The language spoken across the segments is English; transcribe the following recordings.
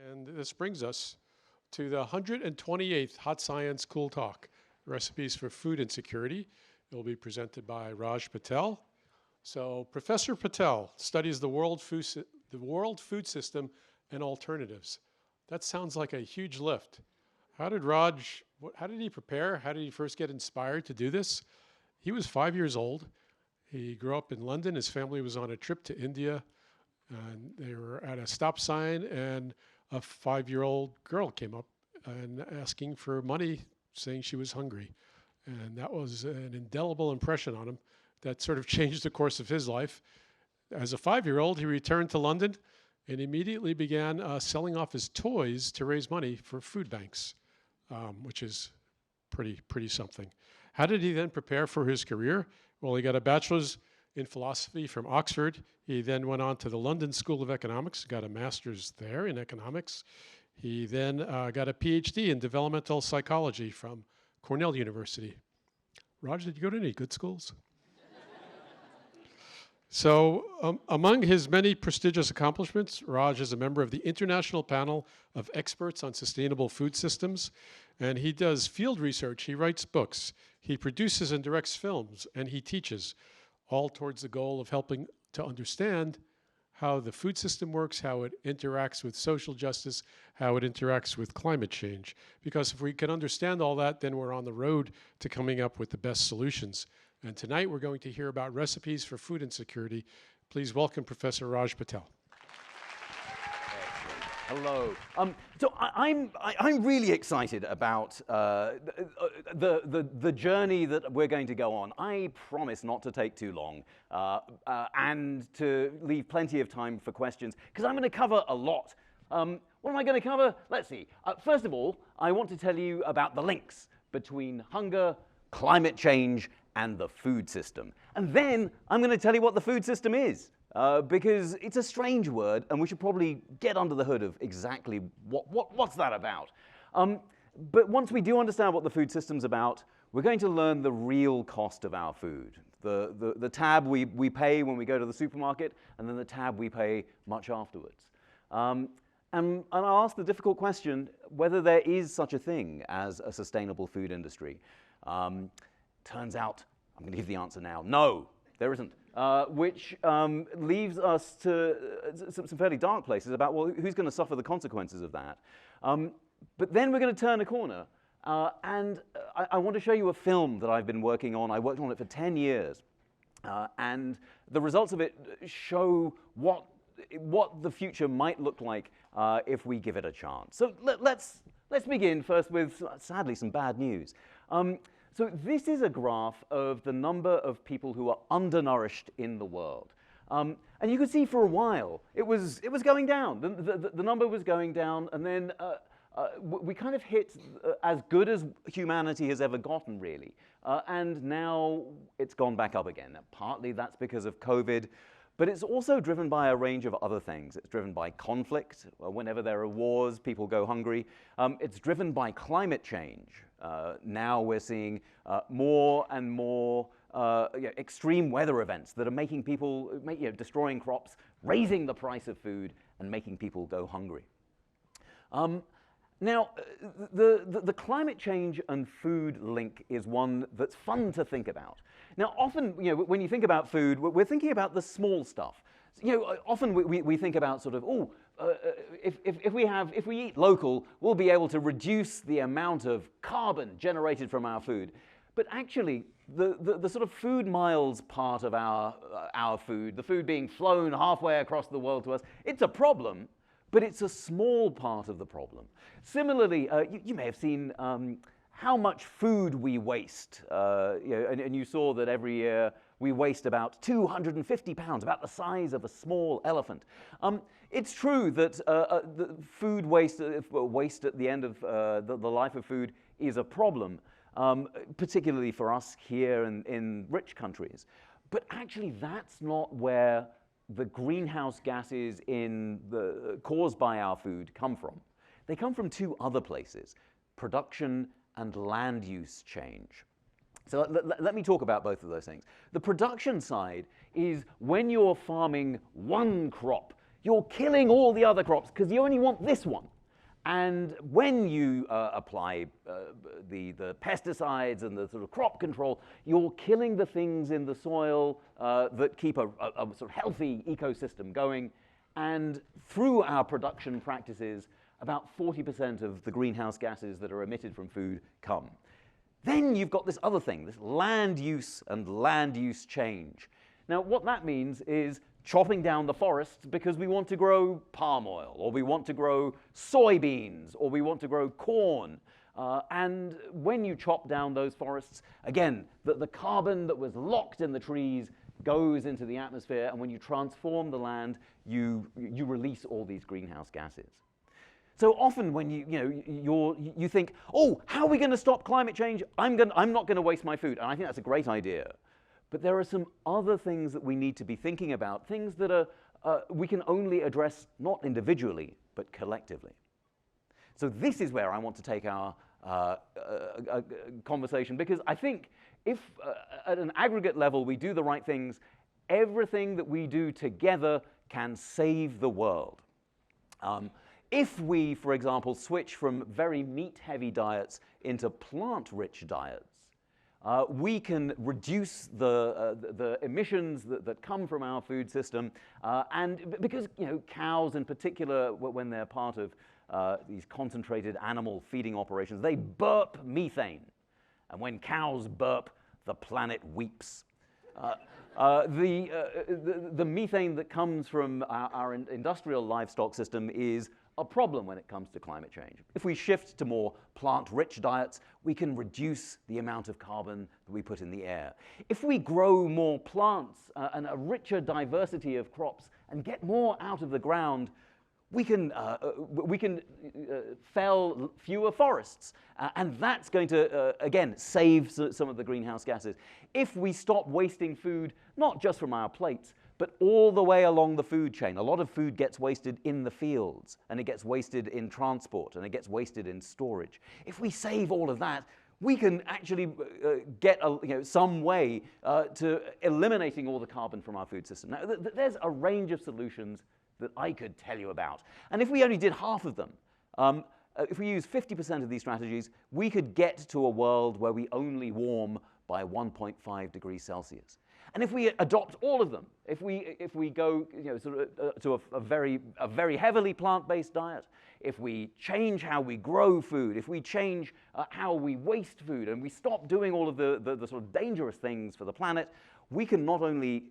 And this brings us to the 128th Hot Science Cool Talk, Recipes for Food Insecurity. It will be presented by Raj Patel. So Professor Patel studies the world food system and alternatives. That sounds like a huge lift. How did he prepare? How did he first get inspired to do this? He was 5 years old. He grew up in London. His family was on a trip to India, and they were at a stop sign, and a 5-year-old girl came up and asking for money, saying she was hungry. And that was an indelible impression on him that sort of changed the course of his life. As a 5-year-old, he returned to London and immediately began selling off his toys to raise money for food banks, which is pretty something. How did he then prepare for his career? Well, he got a bachelor's in philosophy from Oxford. He then went on to the London School of Economics, got a master's there in economics. He then got a PhD in developmental psychology from Cornell University. Raj, did you go to any good schools? So among his many prestigious accomplishments, Raj is a member of the International Panel of Experts on Sustainable Food Systems, and he does field research, he writes books, he produces and directs films, and he teaches, all towards the goal of helping to understand how the food system works, how it interacts with social justice, how it interacts with climate change. Because if we can understand all that, then we're on the road to coming up with the best solutions. And tonight we're going to hear about recipes for food insecurity. Please welcome Professor Raj Patel. Hello. So I'm really excited about the journey that we're going to go on. I promise not to take too long and to leave plenty of time for questions, because I'm going to cover a lot. What am I going to cover? Let's see. First of all, I want to tell you about the links between hunger, climate change, and the food system. And then I'm going to tell you what the food system is, because it's a strange word, and we should probably get under the hood of exactly what's that about. But once we do understand what the food system's about, we're going to learn the real cost of our food. The tab we pay when we go to the supermarket, and then the tab we pay much afterwards. And I'll ask the difficult question whether there is such a thing as a sustainable food industry. Turns out, I'm going to give the answer now, no, there isn't, which leaves us to some fairly dark places about, well, who's going to suffer the consequences of that? But then we're going to turn a corner, and I want to show you a film that I've been working on. I worked on it for 10 years, and the results of it show what the future might look like if we give it a chance. So let's begin first with, sadly, some bad news. So this is a graph of the number of people who are undernourished in the world. And you could see for a while, it was going down. The number was going down, and then we kind of hit as good as humanity has ever gotten, really. And now it's gone back up again. Now, partly that's because of COVID, but it's also driven by a range of other things. It's driven by conflict. Whenever there are wars, people go hungry. It's driven by climate change. Now we're seeing more and more extreme weather events that are making people, destroying crops, raising the price of food, and making people go hungry. Now, the climate change and food link is one that's fun to think about. Now, often, when you think about food, we're thinking about the small stuff. Often we think about sort of, if we eat local, we'll be able to reduce the amount of carbon generated from our food. But actually, the sort of food miles part of our food, the food being flown halfway across the world to us, it's a problem, but it's a small part of the problem. Similarly, you may have seen how much food we waste. And you saw that every year we waste about 250 pounds, about the size of a small elephant. It's true that the food waste at the end of the life of food is a problem, particularly for us here in rich countries. But actually, that's not where the greenhouse gases caused by our food come from. They come from two other places: production and land use change. So let me talk about both of those things. The production side is when you're farming one crop, you're killing all the other crops because you only want this one. And when you apply the pesticides and the sort of crop control, you're killing the things in the soil that keep a sort of healthy ecosystem going. And through our production practices, about 40% of the greenhouse gases that are emitted from food come. Then you've got this other thing, this land use and land use change. Now, what that means is chopping down the forests because we want to grow palm oil, or we want to grow soybeans, or we want to grow corn. And when you chop down those forests, again, the carbon that was locked in the trees goes into the atmosphere, and when you transform the land, you release all these greenhouse gases. So often when you think, oh, how are we going to stop climate change? I'm not going to waste my food. And I think that's a great idea. But there are some other things that we need to be thinking about, things that we can only address not individually, but collectively. So this is where I want to take our conversation, because I think if at an aggregate level we do the right things, everything that we do together can save the world. If we, for example, switch from very meat-heavy diets into plant-rich diets, we can reduce the emissions that come from our food system, and because cows in particular, when they're part of these concentrated animal feeding operations, they burp methane, and when cows burp, the planet weeps. The methane that comes from our industrial livestock system is a problem when it comes to climate change. If we shift to more plant-rich diets, we can reduce the amount of carbon that we put in the air. If we grow more plants and a richer diversity of crops and get more out of the ground, we can fell fewer forests, and that's going to, again, save some of the greenhouse gases. If we stop wasting food, not just from our plates, but all the way along the food chain. A lot of food gets wasted in the fields, and it gets wasted in transport, and it gets wasted in storage. If we save all of that, we can actually get some way to eliminating all the carbon from our food system. Now, there's a range of solutions that I could tell you about. And if we only did half of them, if we use 50% of these strategies, we could get to a world where we only warm by 1.5 degrees Celsius. And if we adopt all of them, if we go to a very heavily plant-based diet, if we change how we grow food, if we change how we waste food, and we stop doing all of the sort of dangerous things for the planet, we can not only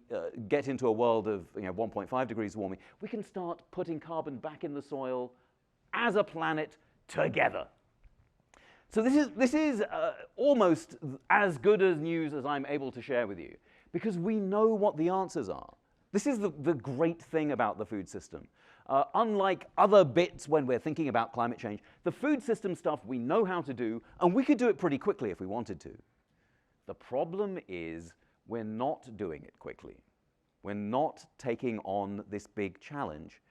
get into a world of 1.5 degrees warming, we can start putting carbon back in the soil as a planet together. So this is almost as good as news as I'm able to share with you, because we know what the answers are. This is the great thing about the food system. Unlike other bits when we're thinking about climate change, the food system stuff we know how to do, and we could do it pretty quickly if we wanted to. The problem is we're not doing it quickly. We're not taking on this big challenge.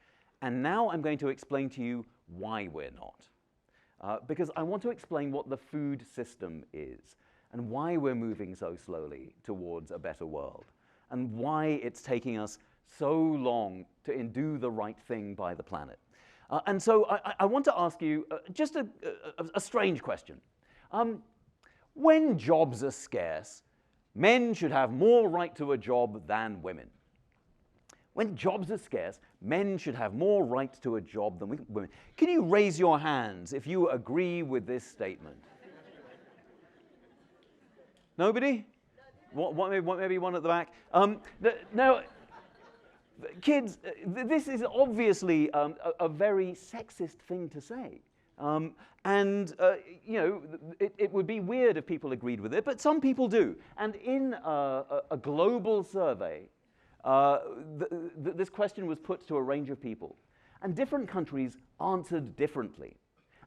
And now I'm going to explain to you why we're not. Because I want to explain what the food system is, and why we're moving so slowly towards a better world, and why it's taking us so long to do the right thing by the planet. And so I want to ask you just a strange question. When jobs are scarce, men should have more right to a job than women. When jobs are scarce, men should have more right to a job than women. Can you raise your hands if you agree with this statement? Nobody? Maybe one at the back. Now, kids, this is obviously a very sexist thing to say. It would be weird if people agreed with it, but some people do. And in a global survey, this question was put to a range of people. And different countries answered differently.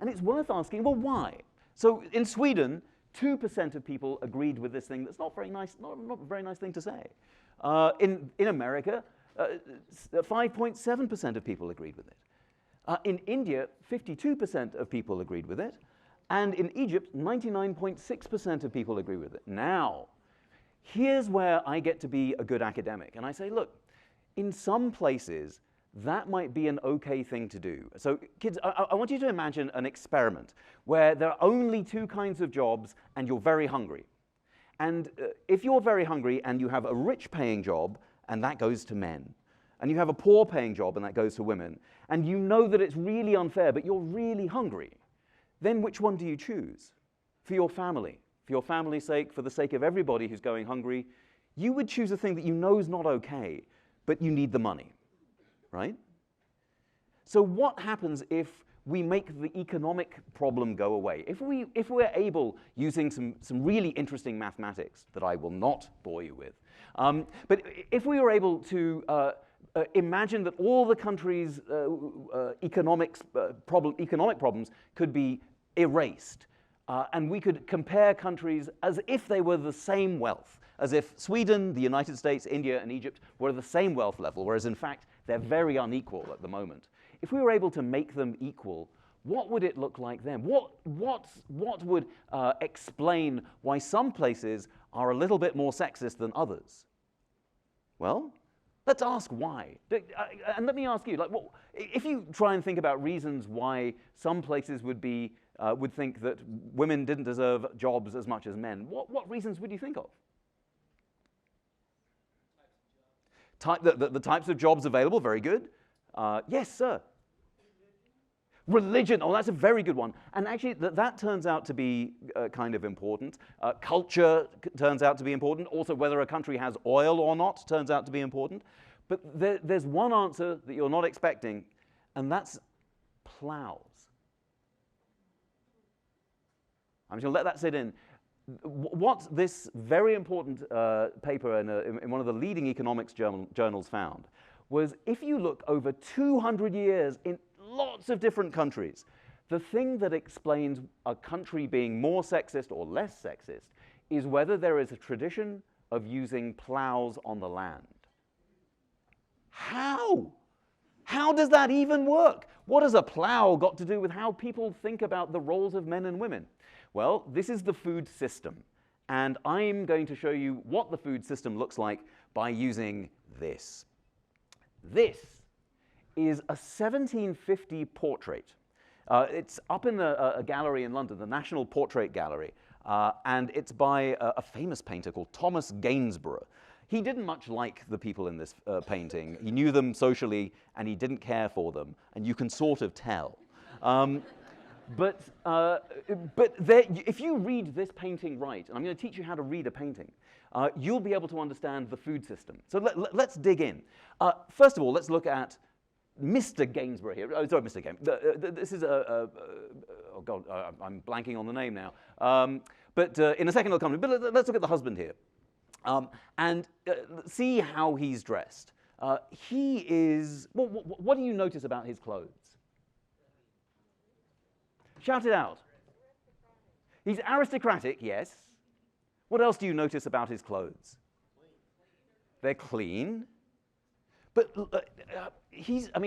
And it's worth asking, well, why? So in Sweden, 2% of people agreed with this thing that's not very nice, not a very nice thing to say. In America, 5.7% of people agreed with it. In India, 52% of people agreed with it. And in Egypt, 99.6% of people agree with it. Now, here's where I get to be a good academic. And I say, look, in some places, that might be an okay thing to do. So kids, I want you to imagine an experiment where there are only two kinds of jobs and you're very hungry. And if you're very hungry and you have a rich paying job, and that goes to men, and you have a poor paying job and that goes to women, and you know that it's really unfair, but you're really hungry, then which one do you choose? For your family, for your family's sake, for the sake of everybody who's going hungry, you would choose a thing that you know is not okay, but you need the money, right? So what happens if we make the economic problem go away? If we're able, using some really interesting mathematics that I will not bore you with, but if we were able to imagine that all the country's economic problems could be erased, and we could compare countries as if they were the same wealth, as if Sweden, the United States, India, and Egypt were the same wealth level, whereas in fact they're very unequal at the moment. If we were able to make them equal, what would it look like then? What would explain why some places are a little bit more sexist than others? Well, let's ask why. And let me ask you, like, if you try and think about reasons why some places would think that women didn't deserve jobs as much as men, what reasons would you think of? The types of jobs available, very good. Yes, sir. Religion, oh, that's a very good one. And actually, that turns out to be kind of important. Culture turns out to be important. Also, whether a country has oil or not turns out to be important. But there's one answer that you're not expecting, and that's plows. I'm just going to let that sit in. What this very important paper in one of the leading economics journals found was, if you look over 200 years in lots of different countries, the thing that explains a country being more sexist or less sexist is whether there is a tradition of using plows on the land. How? How does that even work? What has a plow got to do with how people think about the roles of men and women? Well, this is the food system, and I'm going to show you what the food system looks like by using this. This is a 1750 portrait. It's up in a gallery in London, the National Portrait Gallery, and it's by a famous painter called Thomas Gainsborough. He didn't much like the people in this painting. He knew them socially, and he didn't care for them, and you can sort of tell. But if you read this painting right, and I'm going to teach you how to read a painting, you'll be able to understand the food system. So let's dig in. First of all, let's look at Mr. Gainsborough here. Oh, sorry, Mr. Gainsborough. This is oh God, I'm blanking on the name now. But in a second it'll come. But let's look at the husband here. And see how he's dressed. He is, what do you notice about his clothes? Shout it out. He's aristocratic, yes. What else do you notice about his clothes? They're clean. But he's got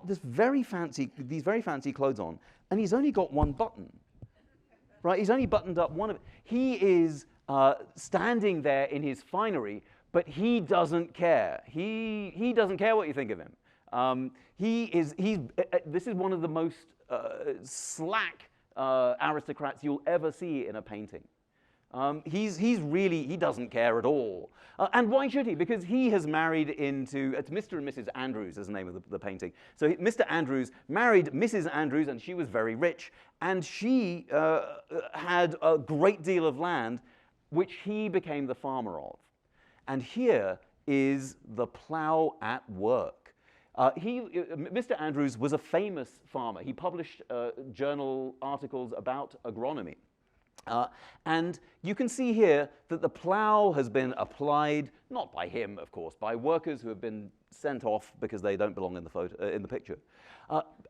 these very fancy clothes on, and he's only got one button. Right? He's only buttoned up one of it. He is standing there in his finery, but he doesn't care. He doesn't care what you think of him. This is one of the most slack aristocrats you'll ever see in a painting. He doesn't care at all. And why should he? Because he has married into, it's Mr. and Mrs. Andrews is the name of the painting. So Mr. Andrews married Mrs. Andrews, and she was very rich, and she had a great deal of land, which he became the farmer of. And here is the plow at work. Mr. Andrews was a famous farmer. He published journal articles about agronomy. And you can see here that the plow has been applied, not by him, of course, by workers who have been sent off because they don't belong in the picture.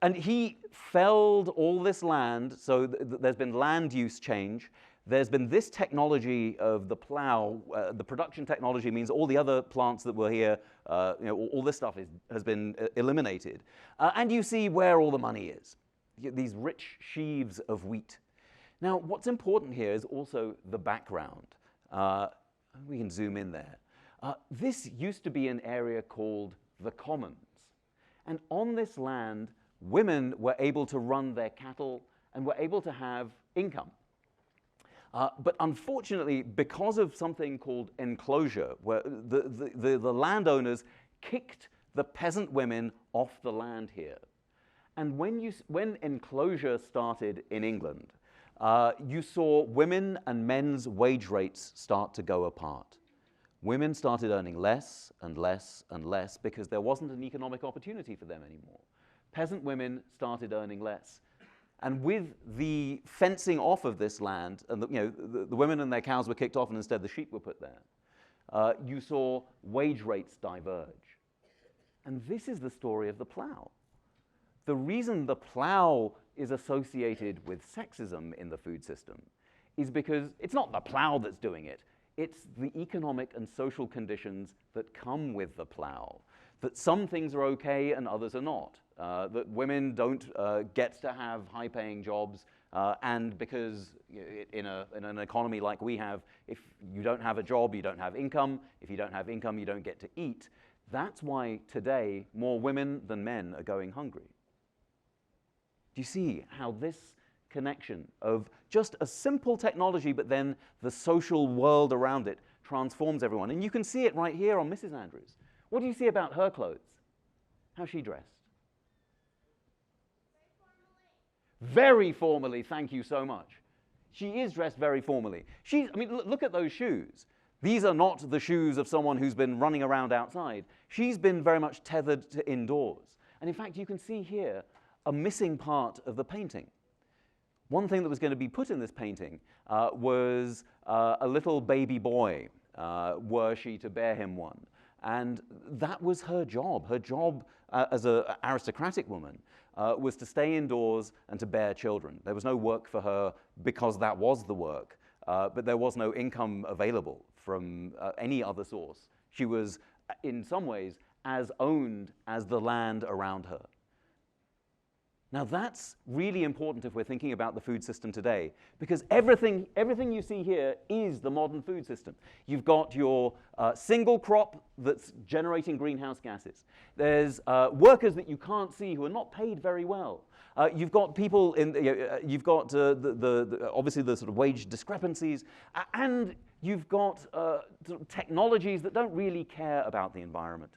And he felled all this land, so there's been land use change. There's been this technology of the plow. The production technology means all the other plants that were here, all this stuff has been eliminated. And you see where all the money is. These rich sheaves of wheat. Now, what's important here is also the background. We can zoom in there. This used to be an area called the Commons. And on this land, women were able to run their cattle and were able to have income. But unfortunately, because of something called enclosure, where the landowners kicked the peasant women off the land here. And when enclosure started in England, you saw women and men's wage rates start to go apart. Women started earning less and less and less because there wasn't an economic opportunity for them anymore. Peasant women started earning less. And with the fencing off of this land, and the women and their cows were kicked off and instead the sheep were put there, you saw wage rates diverge. And this is the story of the plow. The reason the plow is associated with sexism in the food system is because it's not the plow that's doing it, it's the economic and social conditions that come with the plow. That some things are okay and others are not. That women don't get to have high-paying jobs, and because in an economy like we have, if you don't have a job, you don't have income. If you don't have income, you don't get to eat. That's why today more women than men are going hungry. Do you see how this connection of just a simple technology, but then the social world around it transforms everyone? And you can see it right here on Mrs. Andrews. What do you see about her clothes? How's she dressed? Very formally, thank you so much. She is dressed very formally. Look at those shoes. These are not the shoes of someone who's been running around outside. She's been very much tethered to indoors. And in fact, you can see here a missing part of the painting. One thing that was going to be put in this painting was a little baby boy, were she to bear him one. And that was her job. Her job as an aristocratic woman was to stay indoors and to bear children. There was no work for her because that was the work, but there was no income available from any other source. She was, in some ways, as owned as the land around her. Now that's really important if we're thinking about the food system today, because everything you see here is the modern food system. You've got your single crop that's generating greenhouse gases. There's workers that you can't see who are not paid very well. You've got people you've got obviously the sort of wage discrepancies, and you've got technologies that don't really care about the environment.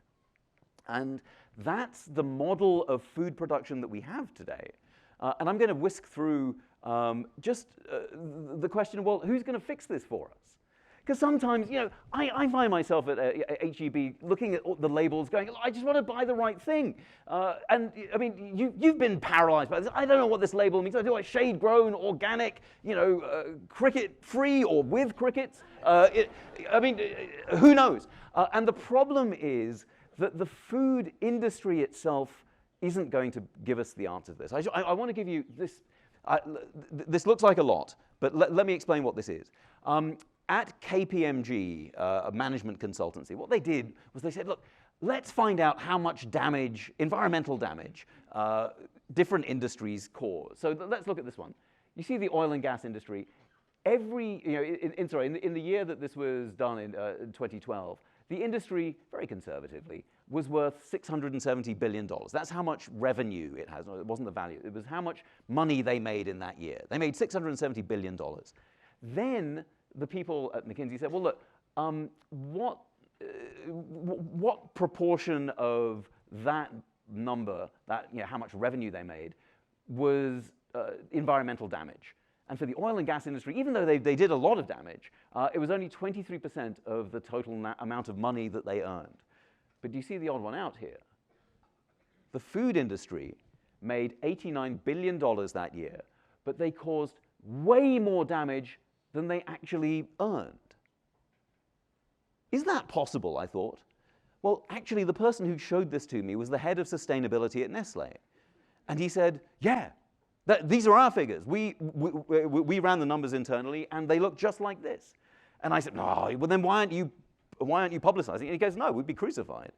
And that's the model of food production that we have today. And I'm going to whisk through the question of, well, who's going to fix this for us? Because sometimes, I find myself at HEB looking at the labels going, I just want to buy the right thing. And I mean, you've been paralyzed by this. I don't know what this label means. I do like shade grown, organic, cricket free or with crickets. Who knows? And the problem is that the food industry itself isn't going to give us the answer to this. I want to give you this. This looks like a lot, but let me explain what this is. At KPMG, a management consultancy, what they did was they said, look, let's find out how much damage, environmental damage, different industries cause. So let's look at this one. You see the oil and gas industry. In the year that this was done in 2012, the industry, very conservatively, was worth $670 billion. That's how much revenue it has. No, it wasn't the value. It was how much money they made in that year. They made $670 billion. Then the people at McKinsey said, well, look, what proportion of that number, how much revenue they made, was environmental damage? And for the oil and gas industry, even though they did a lot of damage, it was only 23% of the total amount of money that they earned. But do you see the odd one out here? The food industry made $89 billion that year, but they caused way more damage than they actually earned. Is that possible, I thought? Well, actually, the person who showed this to me was the head of sustainability at Nestle. And he said, yeah, these are our figures. We ran the numbers internally, and they look just like this. And I said, no, well, then why aren't you publicizing it? And he goes, no, we'd be crucified.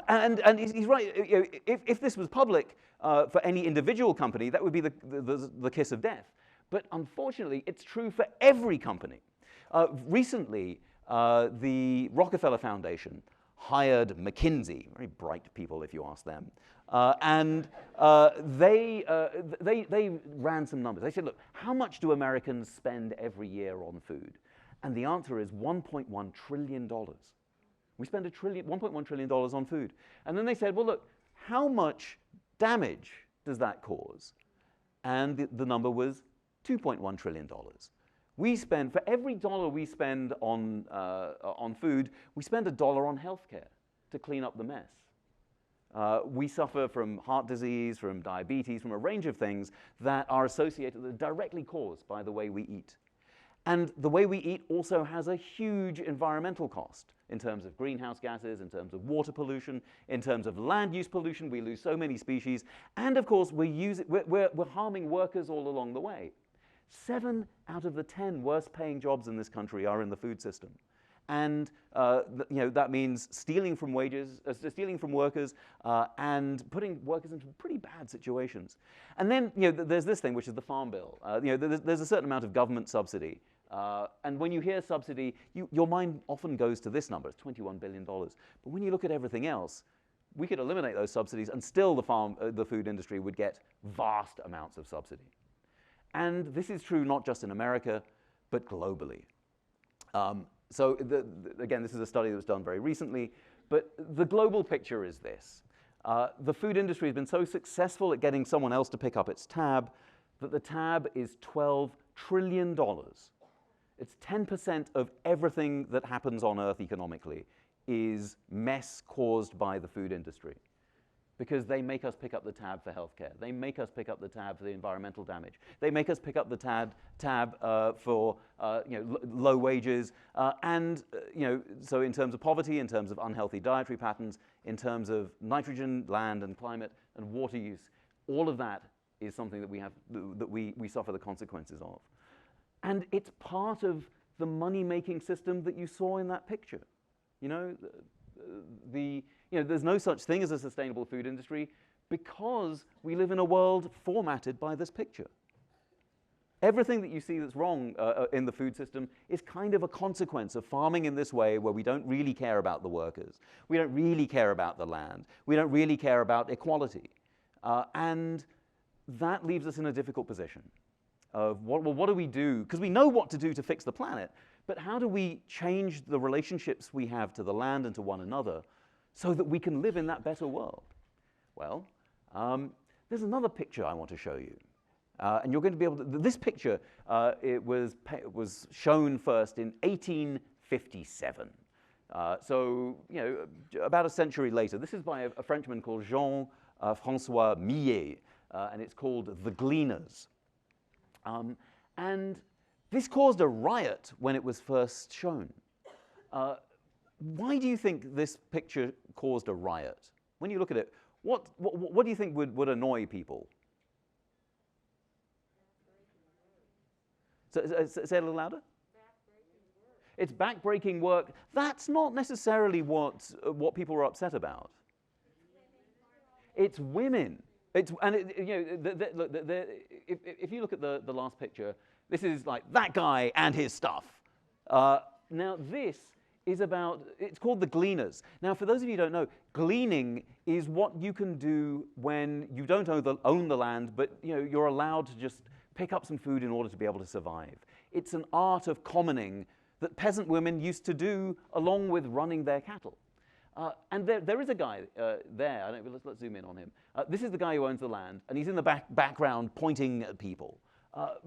And he's right. If this was public for any individual company, that would be the kiss of death. But unfortunately, it's true for every company. Recently, the Rockefeller Foundation hired McKinsey, very bright people if you ask them, and they ran some numbers. They said, look, how much do Americans spend every year on food? And the answer is $1.1 trillion. We spend $1.1 trillion on food. And then they said, well, look, how much damage does that cause? And the number was $2.1 trillion. We spend, for every dollar we spend on food, we spend $1 on healthcare to clean up the mess. We suffer from heart disease, from diabetes, from a range of things that are associated, that are directly caused by the way we eat. And the way we eat also has a huge environmental cost in terms of greenhouse gases, in terms of water pollution, in terms of land use pollution. We lose so many species. And of course, we're harming workers all along the way. 7 out of the 10 worst paying jobs in this country are in the food system. And that means stealing from workers, and putting workers into pretty bad situations. And then there's this thing, which is the Farm Bill. There's a certain amount of government subsidy. And when you hear subsidy, your mind often goes to this number. It's $21 billion. But when you look at everything else, we could eliminate those subsidies, and still the food industry would get vast amounts of subsidy. And this is true not just in America, but globally. So again, this is a study that was done very recently, but the global picture is this. The food industry has been so successful at getting someone else to pick up its tab that the tab is $12 trillion. It's 10% of everything that happens on Earth economically is mess caused by the food industry, because they make us pick up the tab for healthcare. They make us pick up the tab for the environmental damage. They make us pick up the tab for low wages, and so in terms of poverty, in terms of unhealthy dietary patterns, in terms of nitrogen, land, and climate, and water use, all of that is something that we suffer the consequences of. And it's part of the money-making system that you saw in that picture. There's no such thing as a sustainable food industry because we live in a world formatted by this picture. Everything that you see that's wrong in the food system is kind of a consequence of farming in this way, where we don't really care about the workers. We don't really care about the land. We don't really care about equality. And that leaves us in a difficult position of, what do we do? Because we know what to do to fix the planet, but how do we change the relationships we have to the land and to one another so that we can live in that better world? Well, there's another picture I want to show you. And you're going to be able to, this picture, it was shown first in 1857. So, about a century later. This is by a Frenchman called Jean-François Millet, and it's called The Gleaners. And this caused a riot when it was first shown. Why do you think this picture caused a riot? When you look at it, what do you think would annoy people? Say it a little louder. It's backbreaking work. That's not necessarily what people are upset about. It's women. If you look at the last picture, this is like that guy and his stuff. Now this is about, it's called The Gleaners. Now for those of you who don't know, gleaning is what you can do when you don't own the land, but you're allowed to just pick up some food in order to be able to survive. It's an art of commoning that peasant women used to do along with running their cattle. And there is a guy there. Let's zoom in on him. This is the guy who owns the land, and he's in the background pointing at people.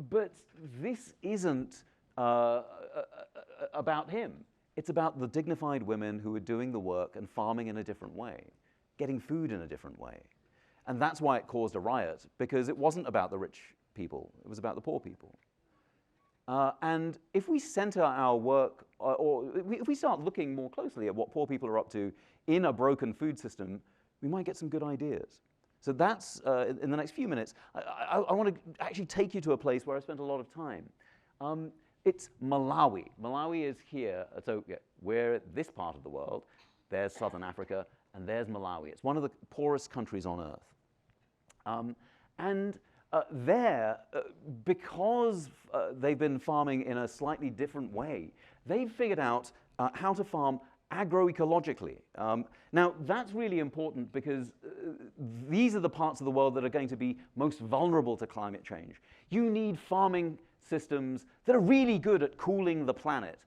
But this isn't about him. It's about the dignified women who are doing the work and farming in a different way, getting food in a different way. And that's why it caused a riot, because it wasn't about the rich people. It was about the poor people. And if we center our work, or if we start looking more closely at what poor people are up to in a broken food system, we might get some good ideas. So that's, in the next few minutes, I want to actually take you to a place where I spent a lot of time. It's Malawi. Malawi is here. So yeah, we're this part of the world. There's Southern Africa, and there's Malawi. It's one of the poorest countries on Earth. There, because they've been farming in a slightly different way, they've figured out how to farm agroecologically. Now, that's really important because these are the parts of the world that are going to be most vulnerable to climate change. You need farming systems that are really good at cooling the planet,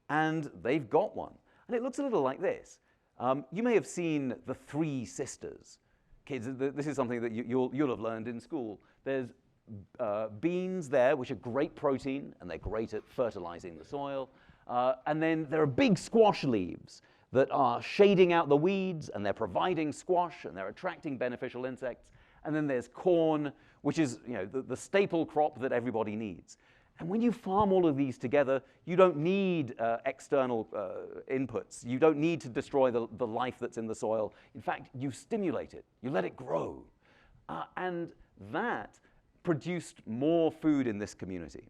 and they've got one. And it looks a little like this. You may have seen the Three Sisters. Kids, this is something that you'll have learned in school. There's beans there, which are great protein, and they're great at fertilizing the soil. And then there are big squash leaves that are shading out the weeds, and they're providing squash, and they're attracting beneficial insects. And then there's corn, which is the staple crop that everybody needs. And when you farm all of these together, you don't need external inputs. You don't need to destroy the life that's in the soil. In fact, you stimulate it. You let it grow. And that produced more food in this community.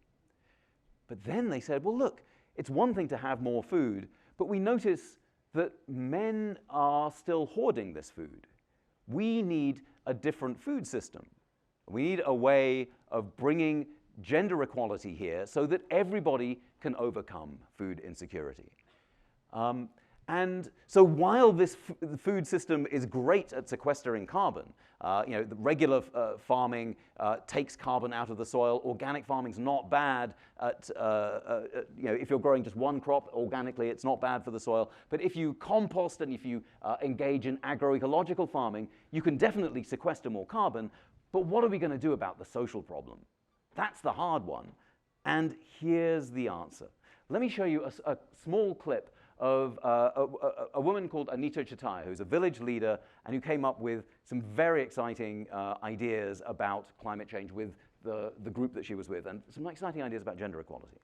But then they said, well, look, it's one thing to have more food, but we notice that men are still hoarding this food. We need a different food system. We need a way of bringing gender equality here so that everybody can overcome food insecurity. And so while this food system is great at sequestering carbon, the regular farming takes carbon out of the soil. Organic farming's not bad at, if you're growing just one crop organically, it's not bad for the soil. But if you compost and if you engage in agroecological farming, you can definitely sequester more carbon. But what are we going to do about the social problem? That's the hard one. And here's the answer. Let me show you a small clip of a woman called Anita Chataya, who's a village leader and who came up with some very exciting ideas about climate change with the group that she was with, and some exciting ideas about gender equality.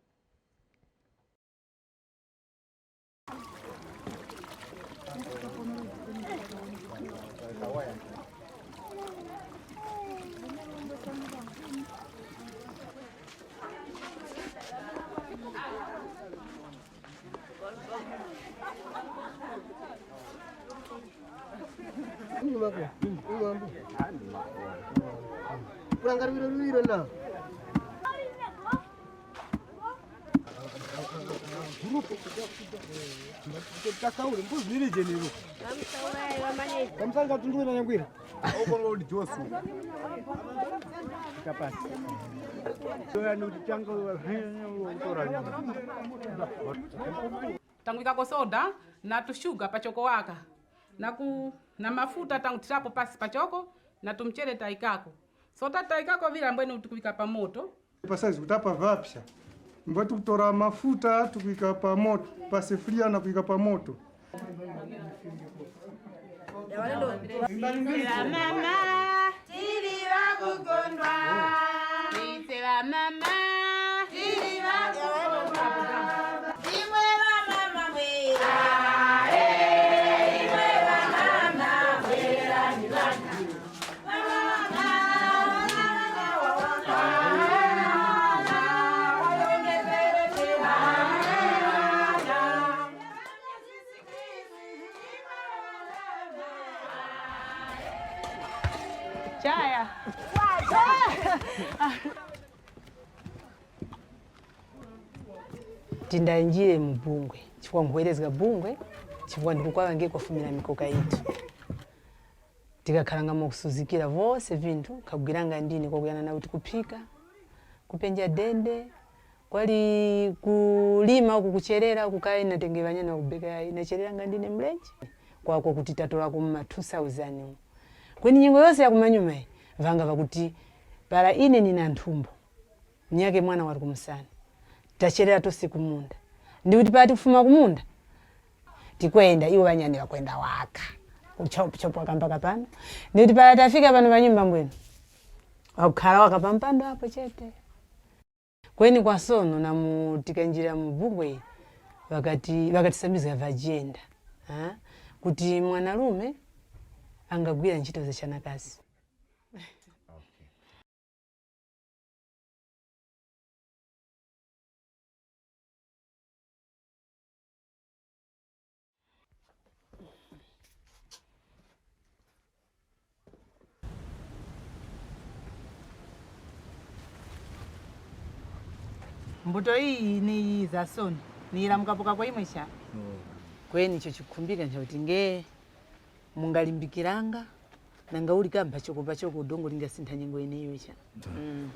Tangu soda na tushuga pachoko waka na mafuta tangu tirapo pasi pachoko na tumchere taikako sota taikako vila mbwenu tukuvika pa moto pasazi utapa vapsha mbwetu kutora mafuta tukuvika pa moto pasifria na kuwika pa moto mama tiri wakugondwa nisela mama tiri wakugondwa imwe wa mama mwera Chaya. Tindanjire mu Bungwe chifukwa nkuwerezeka Bungwe chifukwa ndikukwava ngekufumira mikoka yitu tikakhalanga mukusuzikira vose vinthu kagwiranga ndine kwakuyana nawo tikupika kupenja dende kwali kulima uku kucherera kukai natenge vanyana kubeka inachereranga ndine mlenje kwako kuti tatolako mu 2000 kweni nyingo yose ya kumanyuma vanga vakuti para ine nina nthumbo nyake mwana wari kumusana tacherera tose kumunda ndikuti pati kufuma kumunda tikwenda iwo vanyani vakwenda waka kuchopo kambaka pano ndikuti para tafika pano panyumba mbwenu wakukhala waka pampando hapo chete kweni kwa sono na tikanjira mu Bungwe vakatisamiza vagenda kuti mwanalume angagwira ntchito za chanakazi. Mbuto hii ni za soni. nira mukapoka kwa imwe sha kweni icho chikhumbika nchoti nge mungalimbikiranga nanga uli kamba choko dongo lingasintha nyengo ineyo cha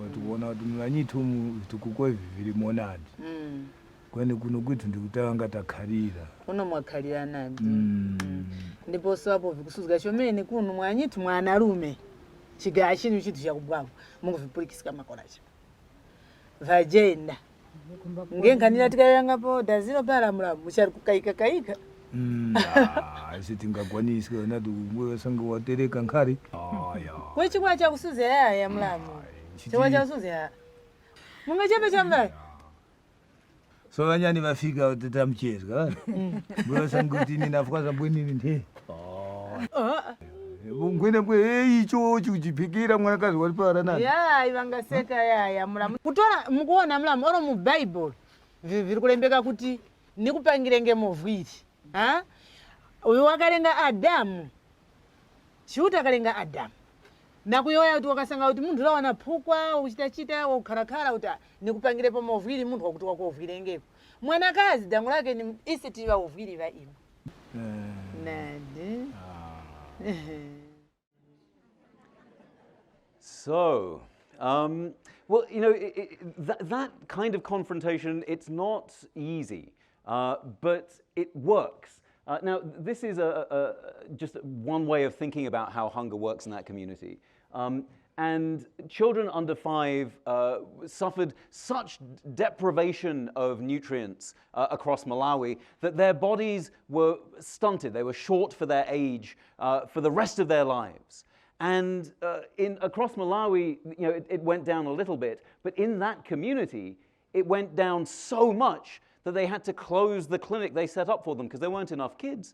watuona kuti mlanyithu tukukwa ivi vili monadi kwene kuno kwitu ndikutanga takhalira kuno mwakhalira nandi ndiponso apo vikusuzika chomene kuno mwanyithu mwanalume chigaya chinu chinthu chakubwako munguvipulikisika makonacho vajenda ngenkhanira tikayangapo dazilo palamulamu muchari kukaika isi tingakwanisi nati umwewesange watereka nkhari kwechikwa chakusuza yaya mulamu chikwa chakusuza yaya mungachepe chambayi so vanyani vafika tatamchezga mwewesange kuti ini nafukaza mbwenini nde ngwene bwe icho chikuchipikira mwanakazi wali para nani ya ivangaseka yaya mulamu kutola mukuona mulamu oro mu bible viri kulembeka kuti nikupangirenge movwiri uyu wakalenga adamu chiuta akalenga adamu nakuyoya kuti wakasanga kuti munthu lawana phukwa uchitachita wakukhalakhala kuti nikupangirepo movwiri munthu wakuti wakuovwirengepo mwanakazi dangu lake ni isi tiva uvwiri va inu nandi So, well, you know, that kind of confrontation, it's not easy, but it works. Now, this is just one way of thinking about how hunger works in that community. And children under 5 suffered such deprivation of nutrients across Malawi that their bodies were stunted. They were short for their age for the rest of their lives. And across Malawi, you know, it went down a little bit, but in that community, it went down so much that they had to close the clinic they set up for them because there weren't enough kids.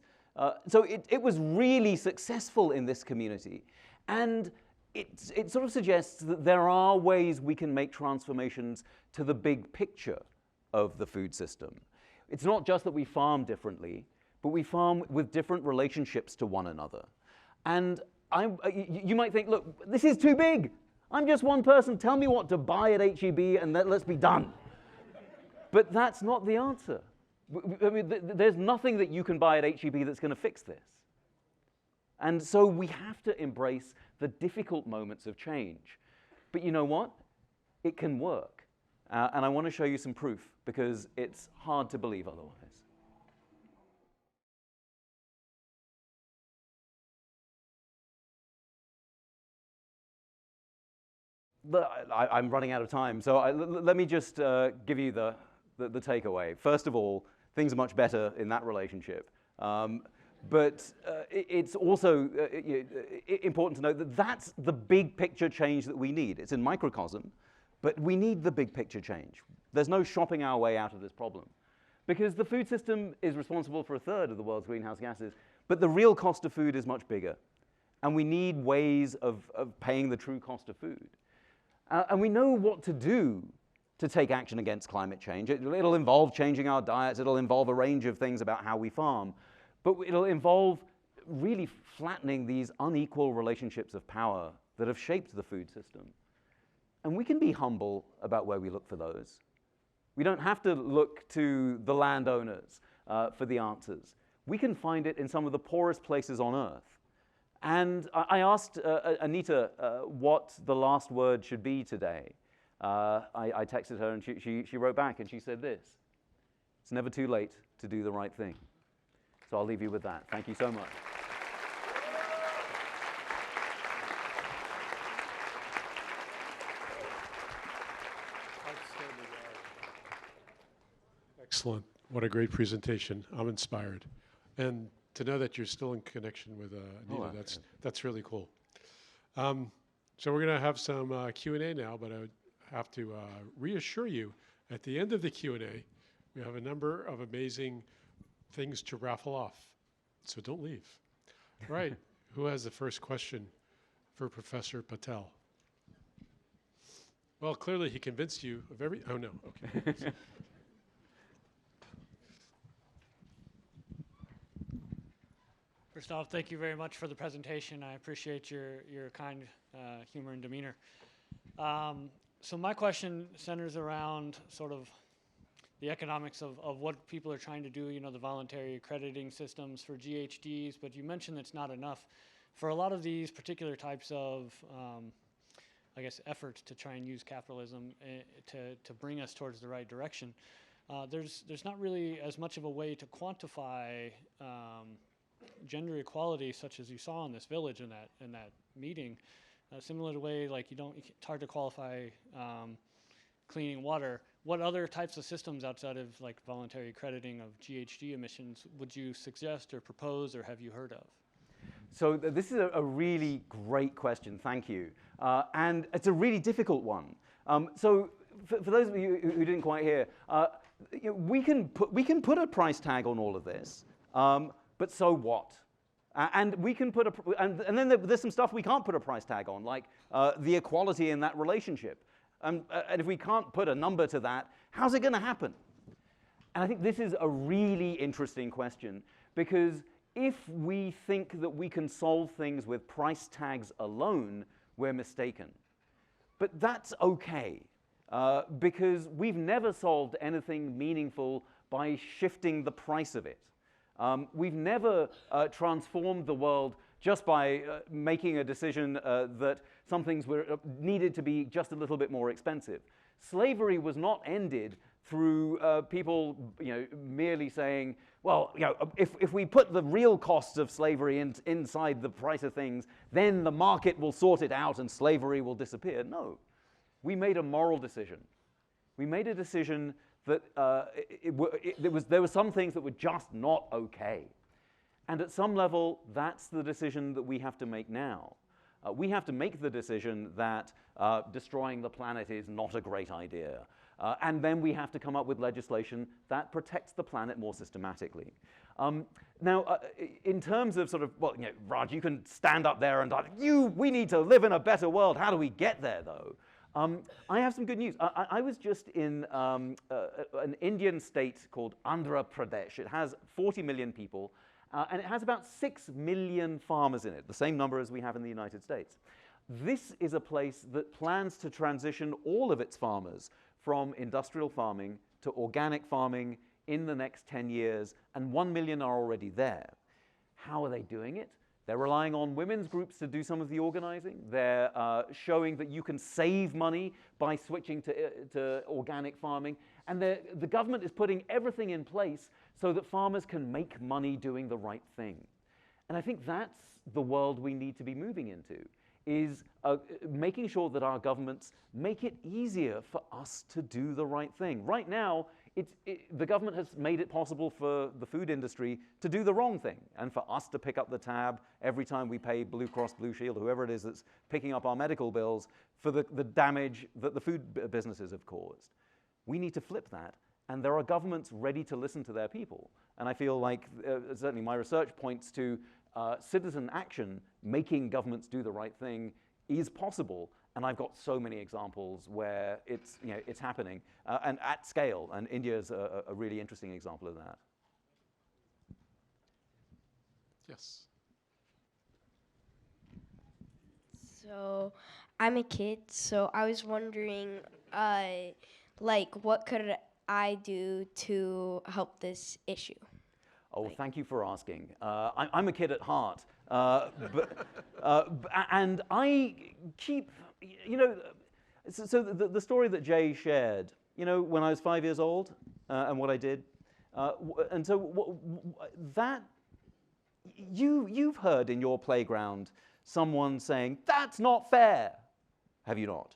So it was really successful in this community. And it sort of suggests that there are ways we can make transformations to the big picture of the food system. It's not just that we farm differently, but we farm with different relationships to one another. And you might think, look, this is too big. I'm just one person. Tell me what to buy at HEB and let's be done. But that's not the answer. I mean, there's nothing that you can buy at HEB that's going to fix this. And so we have to embrace the difficult moments of change. But you know what? It can work. And I want to show you some proof because it's hard to believe otherwise. I'm running out of time, so let me just give you the takeaway. First of all, things are much better in that relationship. But it's also important to note that that's the big picture change that we need. It's in microcosm, but we need the big picture change. There's no shopping our way out of this problem. Because the food system is responsible for 1/3 of the world's greenhouse gases, but the real cost of food is much bigger. And we need ways of paying the true cost of food. And we know what to do to take action against climate change. It'll involve changing our diets. It'll involve a range of things about how we farm. But it'll involve really flattening these unequal relationships of power that have shaped the food system. And we can be humble about where we look for those. We don't have to look to the landowners for the answers. We can find it in some of the poorest places on earth. And I asked Anita what the last word should be today. I texted her and she wrote back and she said this: "It's never too late to do the right thing." So I'll leave you with that. Thank you so much. Excellent. What a great presentation. I'm inspired. And to know that you're still in connection with Anita, that's really cool. So we're going to have some Q&A now, but I would have to reassure you, at the end of the Q&A, we have a number of amazing things to raffle off. So don't leave. Right. Who has the first question for Professor Patel? Well, clearly he convinced you of every... Oh, no. Okay. First off, thank you very much for the presentation. I appreciate your kind humor and demeanor. So my question centers around sort of the economics of what people are trying to do, you know, the voluntary accrediting systems for GHGs, but you mentioned it's not enough. For a lot of these particular types of, I guess, efforts to try and use capitalism to bring us towards the right direction, there's not really as much of a way to quantify gender equality, such as you saw in this village in that meeting. Similar to way, like it's hard to qualify cleaning water. What other types of systems outside of like voluntary accrediting of GHG emissions would you suggest or propose or have you heard of? So this is a really great question, thank you. And it's a really difficult one. So for those of you who didn't quite hear, you know, we can put a price tag on all of this, but so what? And we can put and then there's some stuff we can't put a price tag on, like the equality in that relationship. And if we can't put a number to that, how's it going to happen? And I think this is a really interesting question, because if we think that we can solve things with price tags alone, we're mistaken. But that's okay, because we've never solved anything meaningful by shifting the price of it. We've never transformed the world just by making a decision that some things needed to be just a little bit more expensive. Slavery was not ended through people, you know, merely saying, well, you know, if we put the real costs of slavery inside the price of things, then the market will sort it out and slavery will disappear. No, we made a moral decision. We made a decision that there were some things that were just not okay. And at some level, that's the decision that we have to make now. We have to make the decision that destroying the planet is not a great idea. And then we have to come up with legislation that protects the planet more systematically. Now, in terms of sort of, well, you know, Raj, you can stand up there and we need to live in a better world. How do we get there, though? I have some good news. I was just in an Indian state called Andhra Pradesh. It has 40 million people, and it has about 6 million farmers in it, the same number as we have in the United States. This is a place that plans to transition all of its farmers from industrial farming to organic farming in the next 10 years, and 1 million are already there. How are they doing it? They're relying on women's groups to do some of the organizing. They're showing that you can save money by switching to organic farming. And the government is putting everything in place so that farmers can make money doing the right thing. And I think that's the world we need to be moving into, is making sure that our governments make it easier for us to do the right thing. Right now, the government has made it possible for the food industry to do the wrong thing, and for us to pick up the tab every time we pay Blue Cross Blue Shield, whoever it is that's picking up our medical bills, for the damage that the food businesses have caused. We need to flip that, and there are governments ready to listen to their people. And I feel like, certainly my research points to citizen action making governments do the right thing is possible. And I've got so many examples where it's happening, and at scale, and India is a really interesting example of that. Yes. So I'm a kid, so I was wondering, like, what could I do to help this issue? Oh, thank you for asking. I'm a kid at heart, and I keep, you know, so the story that Jay shared, you know, when I was 5 years old, and what I did, and so that you've heard in your playground someone saying, "That's not fair," have you not?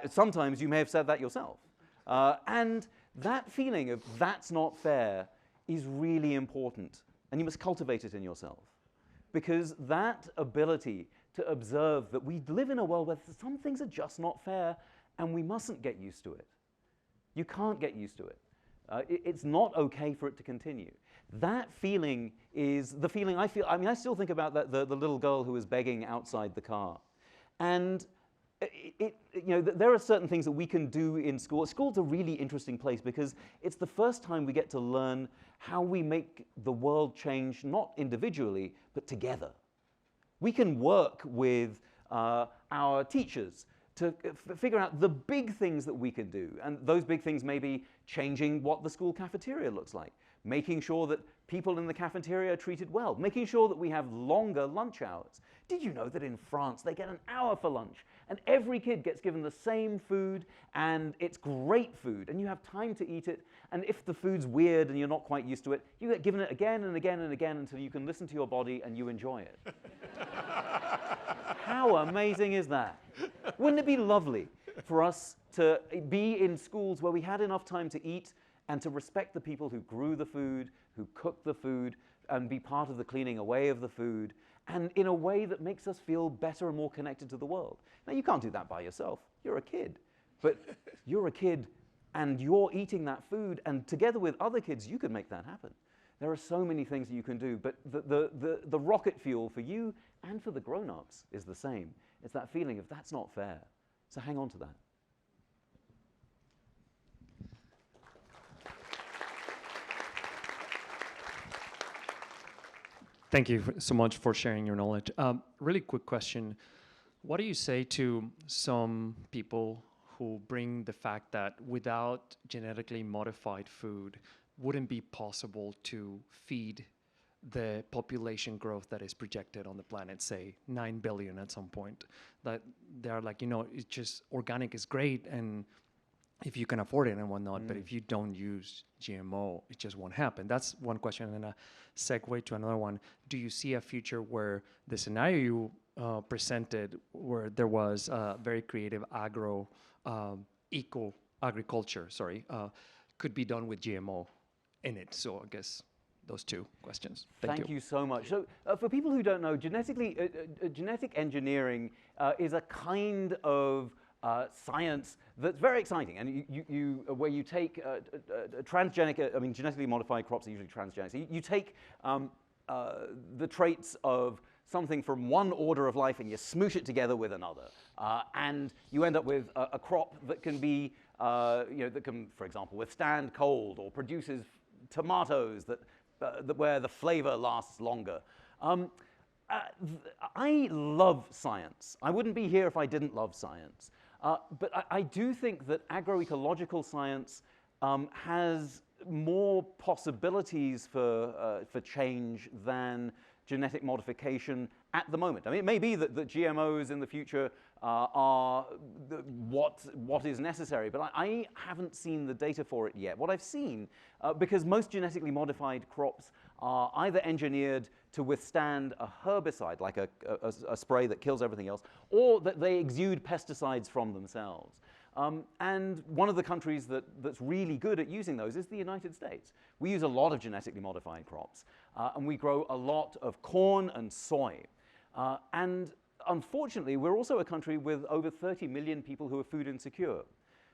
Sometimes you may have said that yourself, and that feeling of "that's not fair" is really important, and you must cultivate it in yourself, because that ability to observe that we live in a world where some things are just not fair, and we mustn't get used to it. You can't get used to it. It's not okay for it to continue. That feeling is the feeling I feel. I mean, I still think about the little girl who was begging outside the car, and you know, there are certain things that we can do in school. School's a really interesting place because it's the first time we get to learn how we make the world change, not individually, but together. We can work with our teachers to figure out the big things that we can do. And those big things may be changing what the school cafeteria looks like, making sure that people in the cafeteria are treated well, making sure that we have longer lunch hours. Did you know that in France they get an hour for lunch, and every kid gets given the same food, and it's great food, and you have time to eat it, and if the food's weird and you're not quite used to it, you get given it again and again and again until you can listen to your body and you enjoy it. How amazing is that? Wouldn't it be lovely for us to be in schools where we had enough time to eat and to respect the people who grew the food, who cooked the food, and be part of the cleaning away of the food, and in a way that makes us feel better and more connected to the world? Now, you can't do that by yourself. You're a kid. But you're a kid, and you're eating that food, and together with other kids, you can make that happen. There are so many things that you can do, but the rocket fuel for you and for the grown-ups is the same. It's that feeling of that's not fair. So hang on to that. Thank you so much for sharing your knowledge. Really quick question. What do you say to some people who bring the fact that without genetically modified food, wouldn't be possible to feed the population growth that is projected on the planet, say 9 billion at some point? That they're like, you know, it's just organic is great, and if you can afford it and whatnot, but if you don't use GMO, it just won't happen. That's one question, and then a segue to another one. Do you see a future where the scenario you presented, where there was very creative eco-agriculture, could be done with GMO in it? So I guess those two questions. Thank you so much. So for people who don't know, genetic engineering is a kind of science that's very exciting, and where you take genetically modified crops are usually transgenic. So you take the traits of something from one order of life and you smoosh it together with another, and you end up with a crop that can be, that can, for example, withstand cold, or produces tomatoes where the flavor lasts longer. I love science. I wouldn't be here if I didn't love science. But I do think that agroecological science has more possibilities for change than genetic modification at the moment. I mean, it may be that GMOs in the future are what is necessary, but I haven't seen the data for it yet. What I've seen, because most genetically modified crops are either engineered to withstand a herbicide, like a spray that kills everything else, or that they exude pesticides from themselves. And one of the countries that's really good at using those is the United States. We use a lot of genetically modified crops, and we grow a lot of corn and soy. And unfortunately, we're also a country with over 30 million people who are food insecure.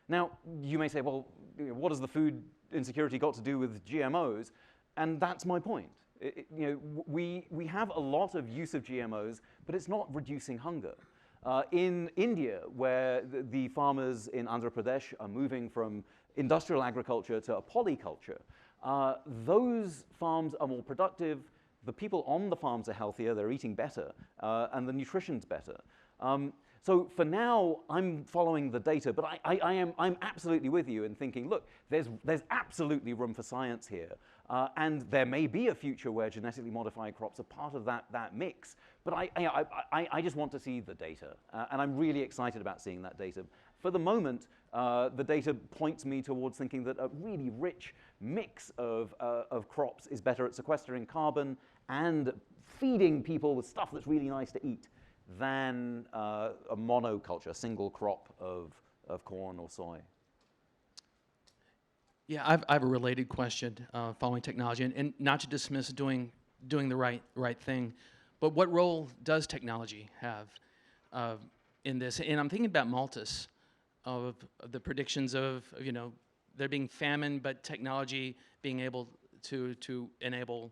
Now, you may say, well, what has the food insecurity got to do with GMOs? And that's my point. We have a lot of use of GMOs, but it's not reducing hunger. In India, where the farmers in Andhra Pradesh are moving from industrial agriculture to a polyculture, those farms are more productive, the people on the farms are healthier, they're eating better, and the nutrition's better. So for now, I'm following the data, but I'm absolutely with you in thinking, look, there's absolutely room for science here, and there may be a future where genetically modified crops are part of that mix. But I just want to see the data, and I'm really excited about seeing that data. For the moment, the data points me towards thinking that a really rich mix of crops is better at sequestering carbon and feeding people with stuff that's really nice to eat than a monoculture, a single crop of corn or soy. Yeah, I have a related question following technology, and not to dismiss doing the right thing, but what role does technology have in this? And I'm thinking about Malthus, of the predictions of there being famine, but technology being able to enable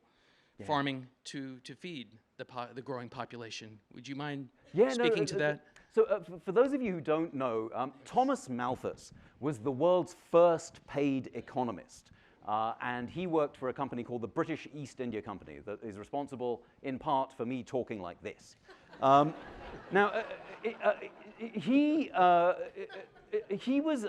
farming to feed the growing population. Would you mind speaking to that? So for those of you who don't know, Thomas Malthus was the world's first paid economist. And he worked for a company called the British East India Company that is responsible in part for me talking like this. Now, he was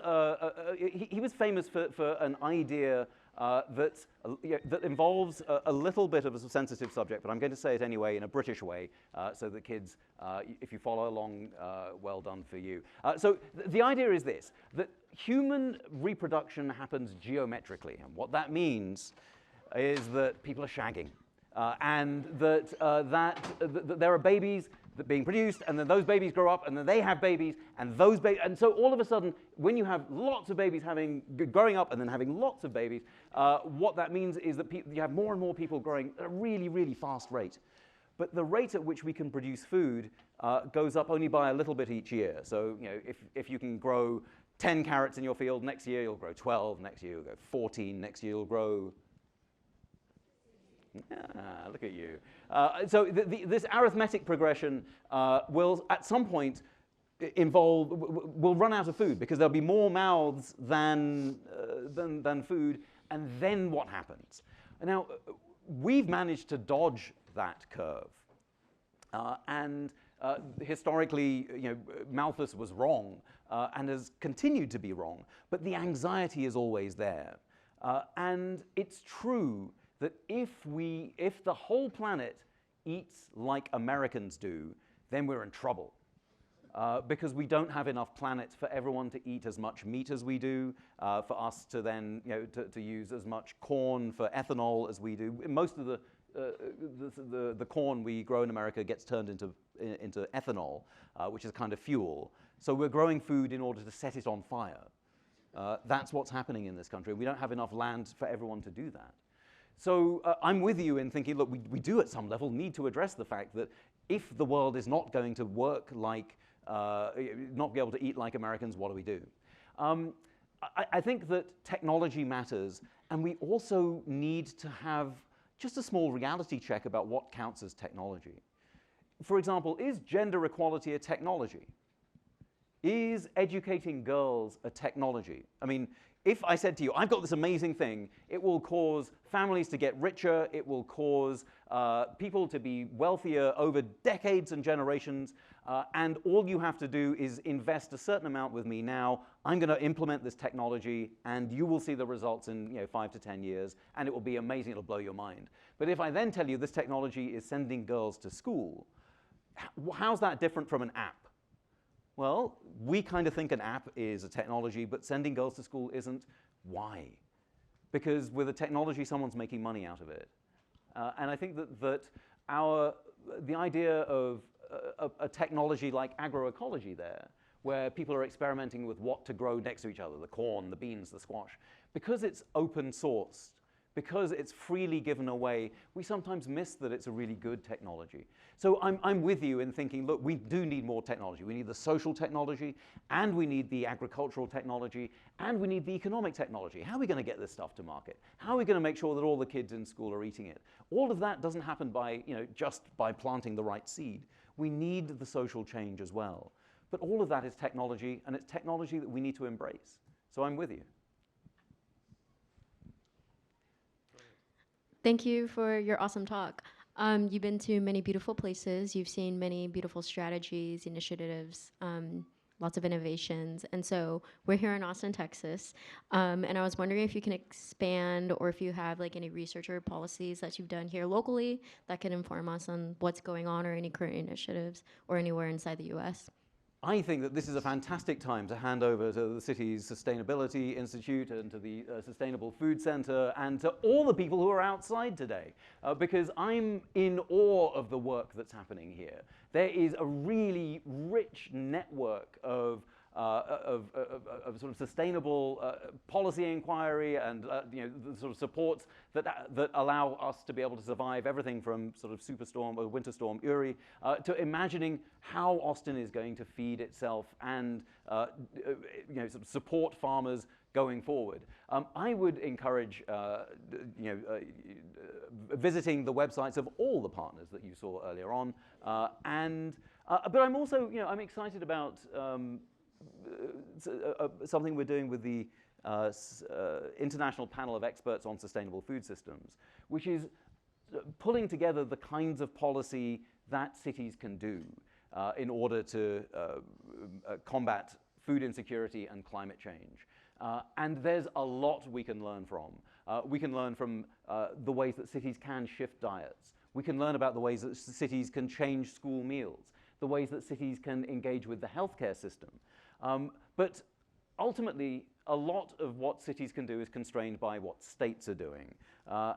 famous for an idea that involves a little bit of a sensitive subject, but I'm going to say it anyway in a British way, so that kids, if you follow along, well done for you. So the idea is this, that human reproduction happens geometrically, and what that means is that people are shagging, and that, that there are babies that being produced, and then those babies grow up, and then they have babies, and those babies, and so all of a sudden, when you have lots of babies growing up and then having lots of babies, what that means is that you have more and more people growing at a really, really fast rate. But the rate at which we can produce food goes up only by a little bit each year. So, you know, if you can grow 10 carrots in your field, next year you'll grow 12, next year you'll grow 14, next year you'll grow... look at you. So this arithmetic progression will, at some point, will run out of food because there'll be more mouths than food, and then what happens? Now, we've managed to dodge that curve, and historically, you know, Malthus was wrong and has continued to be wrong, but the anxiety is always there, and it's true that if the whole planet eats like Americans do, then we're in trouble. Because we don't have enough planet for everyone to eat as much meat as we do, for us to then, you know, to use as much corn for ethanol as we do. Most of the corn we grow in America gets turned into ethanol, which is a kind of fuel. So we're growing food in order to set it on fire. That's what's happening in this country. We don't have enough land for everyone to do that. So I'm with you in thinking, look, we do at some level need to address the fact that if the world is not going to work like, not be able to eat like Americans, what do we do? I think that technology matters, and we also need to have just a small reality check about what counts as technology. For example, is gender equality a technology? Is educating girls a technology? I mean, if I said to you, I've got this amazing thing, it will cause families to get richer, it will cause people to be wealthier over decades and generations, and all you have to do is invest a certain amount with me now, I'm going to implement this technology, and you will see the results in, you know, 5 to 10 years, and it will be amazing, it'll blow your mind. But if I then tell you this technology is sending girls to school, how's that different from an app? Well, we kind of think an app is a technology, but sending girls to school isn't. Why? Because with a technology, someone's making money out of it. And I think that the idea of a technology like agroecology there, where people are experimenting with what to grow next to each other, the corn, the beans, the squash, because it's open sourced, because it's freely given away, we sometimes miss that it's a really good technology. So I'm with you in thinking, look, we do need more technology. We need the social technology, and we need the agricultural technology, and we need the economic technology. How are we going to get this stuff to market? How are we going to make sure that all the kids in school are eating it? All of that doesn't happen by, you know, just by planting the right seed. We need the social change as well. But all of that is technology, and it's technology that we need to embrace. So I'm with you. Thank you for your awesome talk. You've been to many beautiful places. You've seen many beautiful strategies, initiatives, lots of innovations. And so we're here in Austin, Texas. And I was wondering if you can expand or if you have like any research or policies that you've done here locally that can inform us on what's going on or any current initiatives or anywhere inside the US. I think that this is a fantastic time to hand over to the city's Sustainability Institute and to the Sustainable Food Center and to all the people who are outside today, because I'm in awe of the work that's happening here. There is a really rich network of sort of sustainable policy inquiry and you know, the sort of supports that allow us to be able to survive everything from sort of superstorm or winter storm Uri to imagining how Austin is going to feed itself and you know, sort of support farmers going forward. I would encourage you know, visiting the websites of all the partners that you saw earlier on, but I'm also, you know, I'm excited about something we're doing with the International Panel of Experts on Sustainable Food Systems, which is pulling together the kinds of policy that cities can do. in order to combat food insecurity and climate change. And there's a lot we can learn from. We can learn from the ways that cities can shift diets. We can learn about the ways that cities can change school meals, the ways that cities can engage with the healthcare system. But ultimately, a lot of what cities can do is constrained by what states are doing.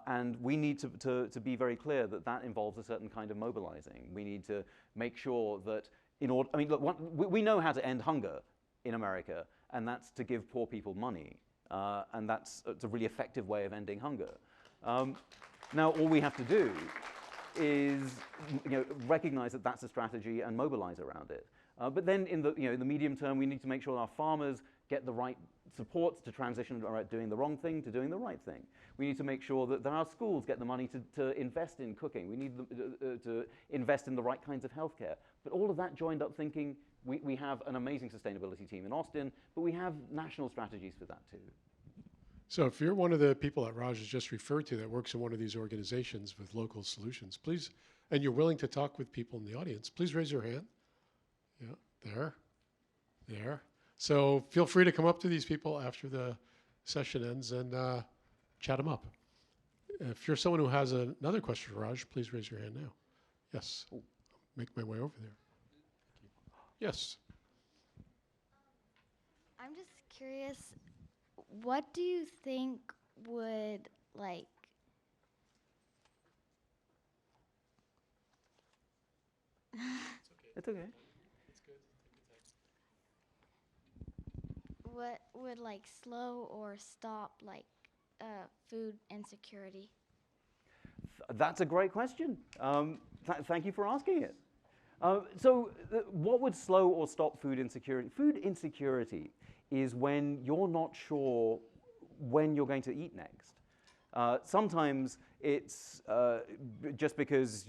And we need to be very clear that that involves a certain kind of mobilizing. We need to make sure that in order, I mean, look, we know how to end hunger in America, and that's to give poor people money. And it's a really effective way of ending hunger. Now, all we have to do is recognize that that's a strategy and mobilize around it. But then in the medium term, we need to make sure our farmers get the right supports to transition from doing the wrong thing to doing the right thing. We need to make sure that our schools get the money to invest in cooking. We need them to invest in the right kinds of healthcare. But all of that joined up thinking, we have an amazing sustainability team in Austin, but we have national strategies for that too. So if you're one of the people that Raj has just referred to that works in one of these organizations with local solutions, please, and you're willing to talk with people in the audience, please raise your hand. Yeah, there. So feel free to come up to these people after the session ends and chat them up. If you're someone who has another question for Raj, please raise your hand now. Yes, I'll make my way over there. Yes. I'm just curious, what do you think would It's okay. what would slow or stop food insecurity? That's a great question. Thank you for asking it. What would slow or stop food insecurity? Food insecurity is when you're not sure when you're going to eat next. Sometimes it's just because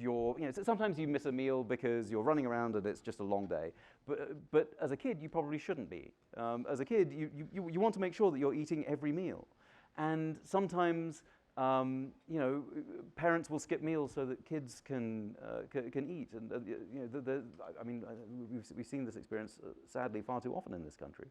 sometimes you miss a meal because you're running around and it's just a long day. But as a kid, you probably shouldn't be. As a kid, you want to make sure that you're eating every meal. And sometimes, parents will skip meals so that kids can eat. And we've seen this experience sadly far too often in this country.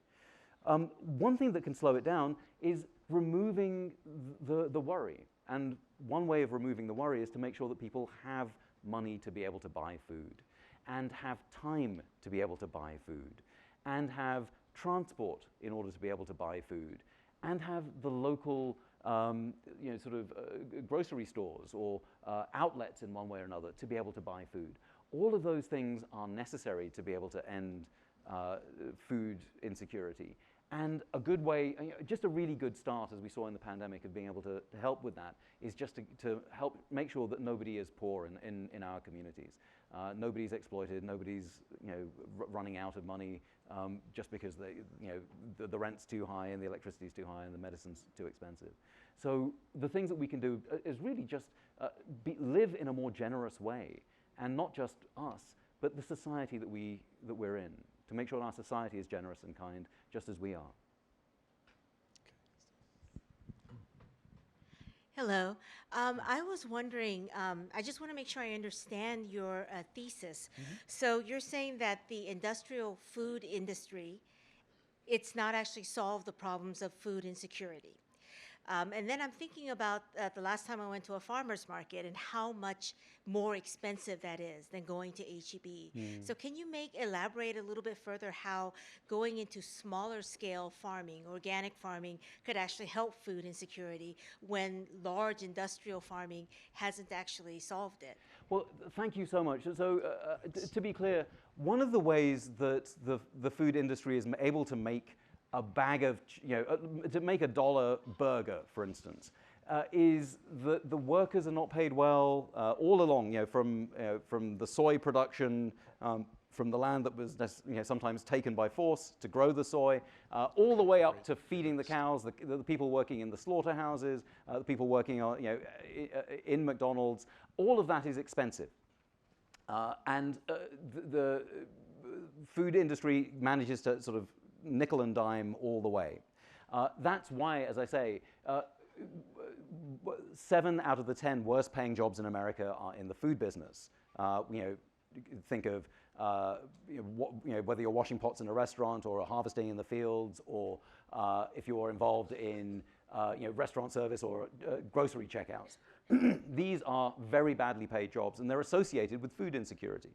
One thing that can slow it down is removing the worry. And one way of removing the worry is to make sure that people have money to be able to buy food, and have time to be able to buy food, and have transport in order to be able to buy food, and have the local grocery stores or outlets in one way or another to be able to buy food. All of those things are necessary to be able to end food insecurity. And a good way, just a really good start, as we saw in the pandemic, of being able to help with that is just to help make sure that nobody is poor in our communities. Nobody's exploited, nobody's running out of money just because the rent's too high and the electricity's too high and the medicine's too expensive. So the things that we can do is really just live in a more generous way, and not just us, but the society that we're in, to make sure our society is generous and kind, just as we are. Hello. I was wondering, I just want to make sure I understand your thesis. Mm-hmm. So you're saying that the industrial food industry, it's not actually solved the problems of food insecurity. And then I'm thinking about the last time I went to a farmer's market and how much more expensive that is than going to H-E-B. So can you elaborate a little bit further how going into smaller scale farming, organic farming, could actually help food insecurity when large industrial farming hasn't actually solved it? Well, thank you so much. So to be clear, one of the ways that the food industry is able to make a bag of, to make a $1 burger, for instance, is that the workers are not paid well all along, from the soy production, from the land that was sometimes taken by force to grow the soy, all the way up to feeding the cows, the people working in the slaughterhouses, the people working in McDonald's. All of that is expensive. And the food industry manages to sort of nickel and dime all the way. That's why, as I say, 7 out of the 10 worst paying jobs in America are in the food business. Think of whether you're washing pots in a restaurant or harvesting in the fields, or if you're involved in restaurant service or grocery checkouts. These are very badly paid jobs, and they're associated with food insecurity,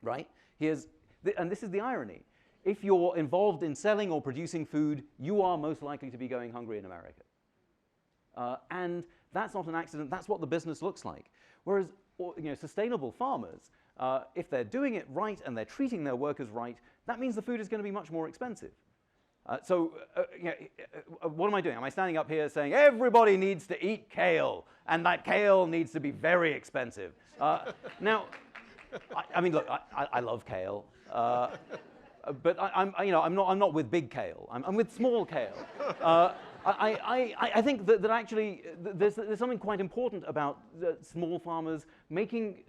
right? And this is the irony. If you're involved in selling or producing food, you are most likely to be going hungry in America. And that's not an accident. That's what the business looks like. Whereas sustainable farmers, if they're doing it right and they're treating their workers right, that means the food is going to be much more expensive. What am I doing? Am I standing up here saying everybody needs to eat kale and that kale needs to be very expensive? Now, I mean, look, I love kale, but I'm not with big kale. I'm with small kale. I think that actually there's something quite important about small farmers making,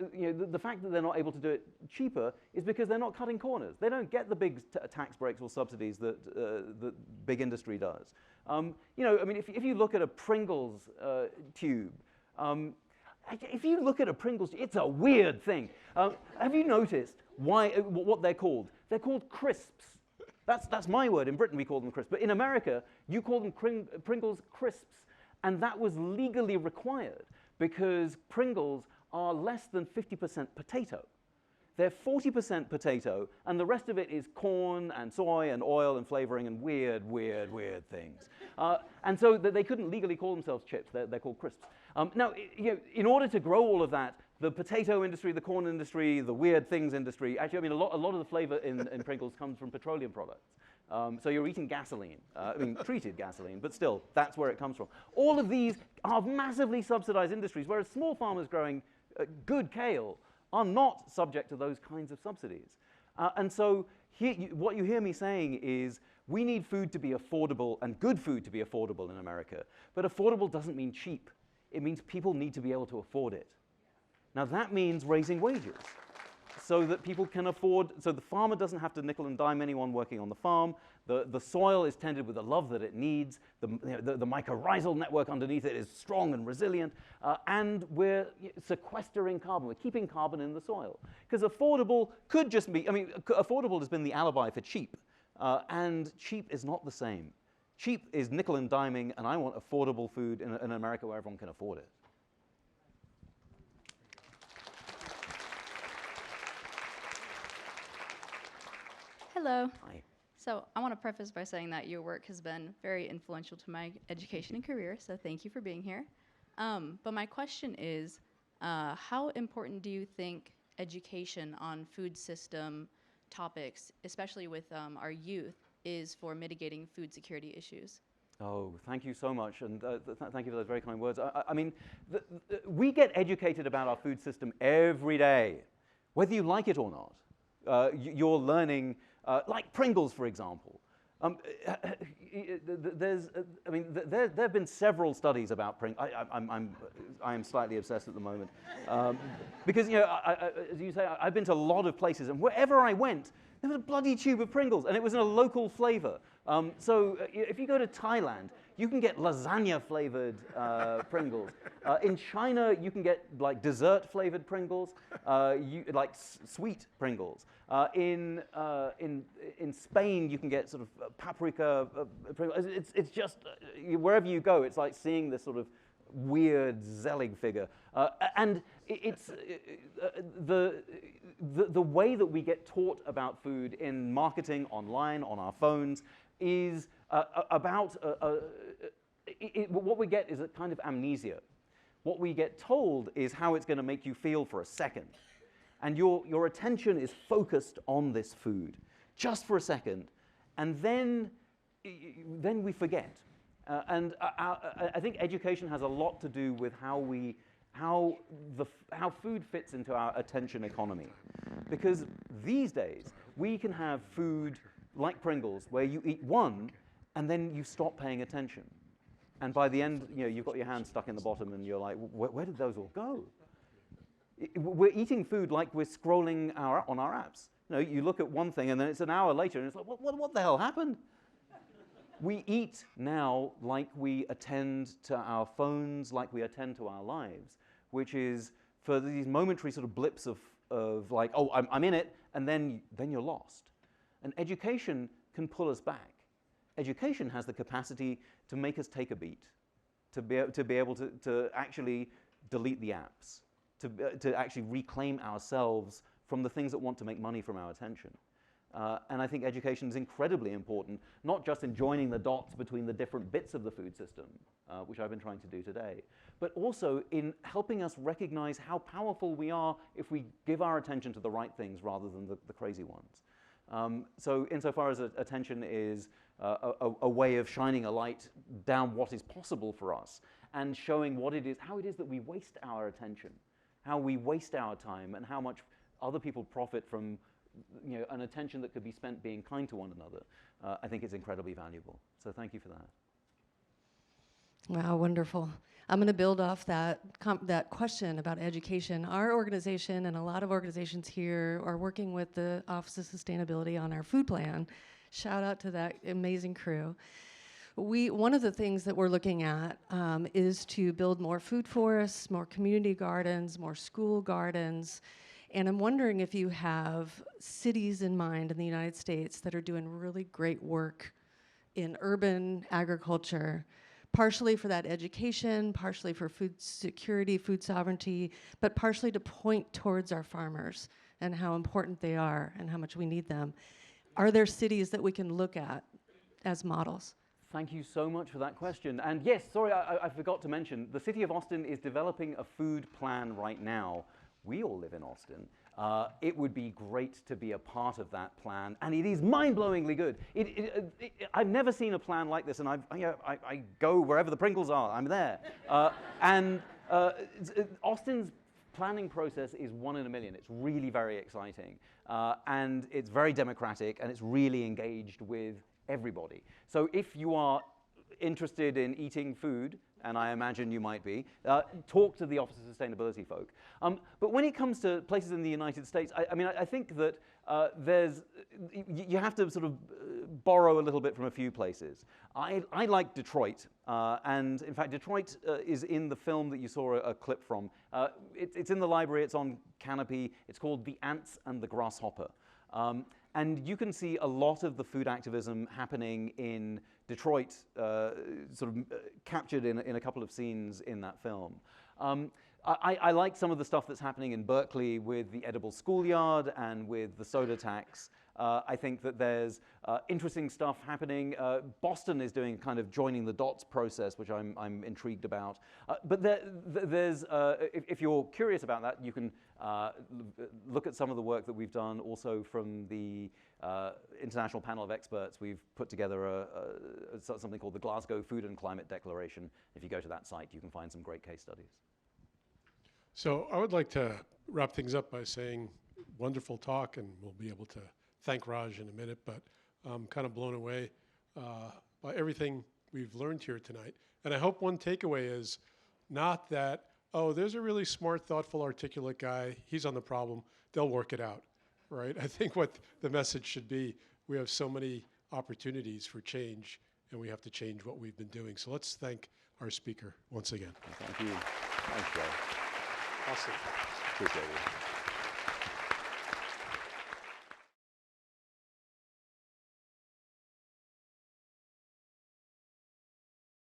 the fact that they're not able to do it cheaper is because they're not cutting corners. They don't get the big tax breaks or subsidies that big industry does. I mean, if you look at a Pringles tube, if you look at a Pringles, it's a weird thing. Have you noticed what they're called? They're called crisps. That's my word. In Britain, we call them crisps. But in America, you call them Pringles crisps. And that was legally required because Pringles are less than 50% potato. They're 40% potato, and the rest of it is corn and soy and oil and flavoring and weird things. And so they couldn't legally call themselves chips. They're called crisps. Now, in order to grow all of that, the potato industry, the corn industry, the weird things industry, actually, I mean, a lot of the flavor in Pringles comes from petroleum products. So you're eating gasoline, treated gasoline, but still, that's where it comes from. All of these are massively subsidized industries, whereas small farmers growing good kale are not subject to those kinds of subsidies. And so what you hear me saying is we need food to be affordable and good food to be affordable in America. But affordable doesn't mean cheap. It means people need to be able to afford it. Now that means raising wages so that people can afford, so the farmer doesn't have to nickel and dime anyone working on the farm. The soil is tended with the love that it needs. The mycorrhizal network underneath it is strong and resilient. And we're sequestering carbon. We're keeping carbon in the soil. Because affordable could just be, I mean, affordable has been the alibi for cheap. And cheap is not the same. Cheap is nickel and diming, and I want affordable food in America where everyone can afford it. Hello. Hi. So I want to preface by saying that your work has been very influential to my education and career, so thank you for being here. But my question is, how important do you think education on food system topics, especially with our youth, is for mitigating food security issues? Oh, thank you so much, and thank you for those very kind words. I mean, we get educated about our food system every day, whether you like it or not. You're learning, like Pringles, for example. There have been several studies about Pringles. I am slightly obsessed at the moment. Because, as you say, I've been to a lot of places, and wherever I went, there was a bloody tube of Pringles, and it was in a local flavor. So if you go to Thailand, you can get lasagna-flavored Pringles. In China, you can get like dessert-flavored Pringles, like sweet Pringles. In Spain, you can get sort of paprika Pringles. It's just wherever you go, it's like seeing this sort of weird Zelig figure. And it's the way that we get taught about food in marketing, online, on our phones, is about what we get is a kind of amnesia. What we get told is how it's going to make you feel for a second. And your attention is focused on this food just for a second, and then we forget. And I think education has a lot to do with how food fits into our attention economy. Because these days, we can have food like Pringles, where you eat one, and then you stop paying attention. And by the end, you've got your hand stuck in the bottom, and you're like, where did those all go? We're eating food like we're scrolling on our apps. You look at one thing, and then it's an hour later, and it's like, what the hell happened? We eat now like we attend to our phones, like we attend to our lives, which is for these momentary sort of blips of of like, oh, I'm in it, and then you're lost. And education can pull us back. Education has the capacity to make us take a beat, to be able to actually delete the apps, to actually reclaim ourselves from the things that want to make money from our attention. And I think education is incredibly important, not just in joining the dots between the different bits of the food system, which I've been trying to do today, but also in helping us recognize how powerful we are if we give our attention to the right things rather than the crazy ones. So insofar as attention is a way of shining a light down what is possible for us and showing what it is, how it is that we waste our attention, how we waste our time, and how much other people profit from an attention that could be spent being kind to one another, I think it's incredibly valuable. So thank you for that. Wow, wonderful. I'm going to build off that question about education. Our organization and a lot of organizations here are working with the Office of Sustainability on our food plan. Shout out to that amazing crew. One of the things that we're looking at is to build more food forests, more community gardens, more school gardens. And I'm wondering if you have cities in mind in the United States that are doing really great work in urban agriculture, partially for that education, partially for food security, food sovereignty, but partially to point towards our farmers and how important they are and how much we need them. Are there cities that we can look at as models? Thank you so much for that question. And yes, sorry, I forgot to mention, the city of Austin is developing a food plan right now. We all live in Austin. It would be great to be a part of that plan, and it is mind-blowingly good. I've never seen a plan like this, and I go wherever the Pringles are, I'm there. Austin's planning process is 1 in a million. It's really very exciting, and it's very democratic, and it's really engaged with everybody. So if you are interested in eating food, and I imagine you might be, talk to the Office of Sustainability folk. But when it comes to places in the United States, I think that you have to sort of borrow a little bit from a few places. I like Detroit, and in fact, Detroit is in the film that you saw a clip from. It's in the library, it's on Canopy. It's called The Ants and the Grasshopper. And you can see a lot of the food activism happening in Detroit, captured in a couple of scenes in that film. I like some of the stuff that's happening in Berkeley with the edible schoolyard and with the soda tax. I think that there's interesting stuff happening. Boston is doing kind of joining the dots process, which I'm intrigued about. But there's, if you're curious about that, you can look at some of the work that we've done also from the international panel of experts. We've put together something called the Glasgow Food and Climate Declaration. If you go to that site, you can find some great case studies. So I would like to wrap things up by saying wonderful talk, and we'll be able to thank Raj in a minute, but I'm kind of blown away by everything we've learned here tonight. And I hope one takeaway is not that, oh, there's a really smart, thoughtful, articulate guy, he's on the problem, they'll work it out, right? I think what the message should be, we have so many opportunities for change, and we have to change what we've been doing. So let's thank our speaker once again. Thank you. Thanks, Joe. Awesome. Appreciate it.